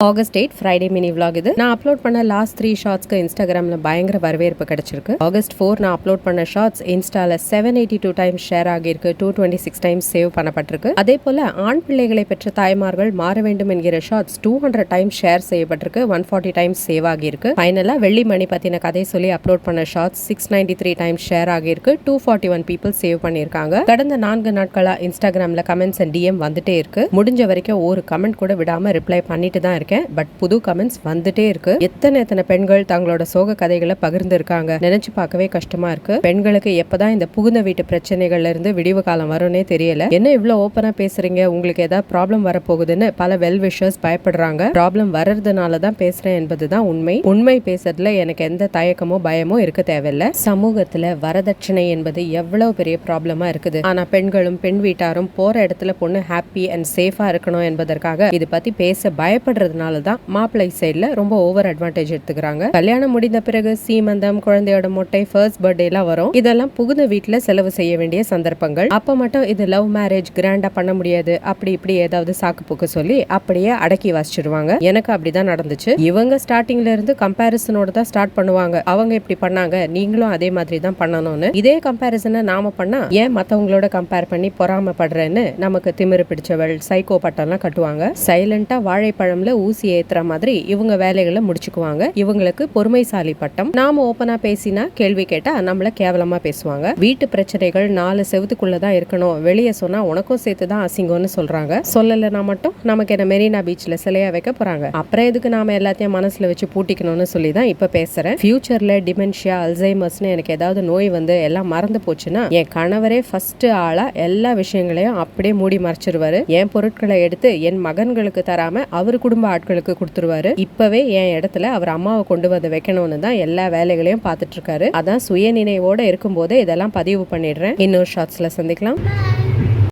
August 8 Friday mini vlog இது. நான் upload பண்ண லாஸ்ட் 3 ஷார்ட்ஸ்க்கு இன்ஸ்டாகிராம்ல பயங்கர வரவேற்பு கிடைச்சிருக்கு. ஆகஸ்ட் 4 நான் அப்லோட் பண்ண ஷார்ட்ஸ் இன்ஸ்டால 782 டைம்ஸ் ஷேர் ஆகியிருக்கு, 226 டைம்ஸ் சேவ் பண்ணப்பட்டிருக்கு. அதே போல ஆண் பிள்ளைகளை பெற்ற தாய்மார்கள் மாற வேண்டும் என்கிற ஷார்ட்ஸ் 200 டைம்ஸ் ஷேர் செய்யப்பட்டிருக்கு, 140 டைம்ஸ் சேவ் ஆகியிருக்கு. ஃபைனலா வெள்ளி மணி பத்தின கதை சொல்லி அப்லோட் பண்ண ஷார்ட்ஸ் 693 டைம்ஸ் ஷேர் ஆகியிருக்கு, 241 பீப்புள் சேவ் பண்ணியிருக்காங்க. கடந்த 4 நாட்களா இன்ஸ்டாகிராம்ல கமெண்ட்ஸ் அண்ட் டிஎம் வந்துட்டே இருக்கு. முடிஞ்ச வரைக்கும் ஒரு கமெண்ட் கூட விடாம ரிப்ளை பண்ணிட்டு தான் இருக்கேன். பட் புது கமெண்ட்ஸ் வந்துட்டே இருக்கு. எத்தனை பெண்கள் தங்களோட சோக கதைகளை பகிர்ந்து இருக்காங்க, நினைச்சு பார்க்கவே கஷ்டமா இருக்கு. பெண்களுக்கு எப்பதான் இந்த புகுந்த வீட்டு பிரச்சனைகள்ல இருந்து விடிவு காலம் வரும்னே தெரியல. என்ன இவ்வளவு ஓப்பனா பேசுறீங்க, உங்களுக்கு ஏதாவது ப்ராப்ளம் வரப்போகுதுன்னு பல வெல் விஷர்ஸ் பயப்படுறாங்க. ப்ராப்ளம் வர்றதுனால தான் பேசுறேன் என்பதுதான் உண்மை பேசுறதுல எனக்கு எந்த தயக்கமோ பயமோ இருக்க தேவையில்லை. சமூகத்துல வரதட்சணை என்பது எவ்வளவு பெரிய ப்ராப்ளமா இருக்குது. ஆனா பெண்களும் பெண் வீட்டாரும் போற இடத்துல பொண்ணு ஹாப்பி அண்ட் சேஃபா இருக்கணும் என்பதற்காக இது பத்தி பேச பயப்படுறது தான் மாப்பிள்ளை சைடுல ரொம்ப ஓவர் அட்வான்டேஜ் எடுத்துக்கிறாங்க. கல்யாணம் முடிந்த பிறகு சீமந்தம், குழந்தையோட மொட்டை, ஃபர்ஸ்ட் பர்த்டே எல்லாம் வரும். இதெல்லாம் புகுந்த வீட்டுல செலவு செய்ய வேண்டிய சந்தர்ப்பங்கள். அப்ப மட்டும் இது லவ் மேரேஜ் கிராண்டா பண்ண முடியாது, அப்படி இப்படி ஏதாவது சாக்கு போக்கு சொல்லி அப்படியே அடக்கி வாசிச்சிடுவாங்க. எனக்கு அப்படிதான் நடந்துச்சு. இவங்க ஸ்டார்டிங்ல இருந்து கம்பேரிசனோட தான் ஸ்டார்ட் பண்ணுவாங்க. அவங்க இப்படி பண்ணாங்க, நீங்களும் அதே மாதிரி தான் பண்ணணும்னு. இதே கம்பேரிசனை நாம பண்ணா ஏன் மத்தவங்களோட கம்பேர் பண்ணி பொறாமப்படுறேன்னு நமக்கு திமிரு பிடிச்சவள், சைக்கோ பட்டம்லாம் கட்டுவாங்க. சைலண்டா வாழைப்பழம்ல ஊசி ஏத்துற மாதிரி இவங்க வேலைகளை முடிச்சுக்குவாங்க. இவங்களுக்கு பொறுமைசாலி பட்டம். நாம ஓப்பனா பேசினா, கேள்வி கேட்டா நம்மள கேவலமா பேசுவாங்க. வீட்டு பிரச்சனைகள் 4 செவத்துக்குள்ளதான் இருக்கணும், வெளியே சொன்னா உனக்கும் சேர்த்துதான் அசிங்கம்னு சொல்றாங்க. சொல்லலைன்னா மட்டும் நமக்கு என்ன மெரினா பீச்ல சிலையா வைக்க போறாங்க. அப்புறம் எதுக்கு நாம எல்லாத்தையும் மனசுல வச்சு பூட்டிக்கணும்னு சொல்லி தான் இப்ப பேசுறேன். ஃபியூச்சர்ல டிமென்ஷியா, அல்சைமர்ஸ்னு எனக்கு ஏதாவது நோய் வந்து எல்லாம் மறந்து போச்சுன்னா என் கணவரே ஃபர்ஸ்ட் ஆளா எல்லா விஷயங்களையும் அப்படியே மூடி மறைச்சிருவாரு. என் பொருட்களை எடுத்து என் மகன்களுக்கு தராம அவர் குடும்ப ஆட்களுக்கு கொடுத்துருவாரு. இப்பவே என் இடத்துல அவர் அம்மாவை கொண்டு வந்து வைக்கணும்னு தான் எல்லா வேலைகளையும் பார்த்துட்டு இருக்காரு. அதான் சுய நினைவோட இருக்கும் போதே இதெல்லாம் பதிவு பண்ணிடுறேன். இன்னொரு ஷார்ட்ஸ்ல சந்திக்கலாம்.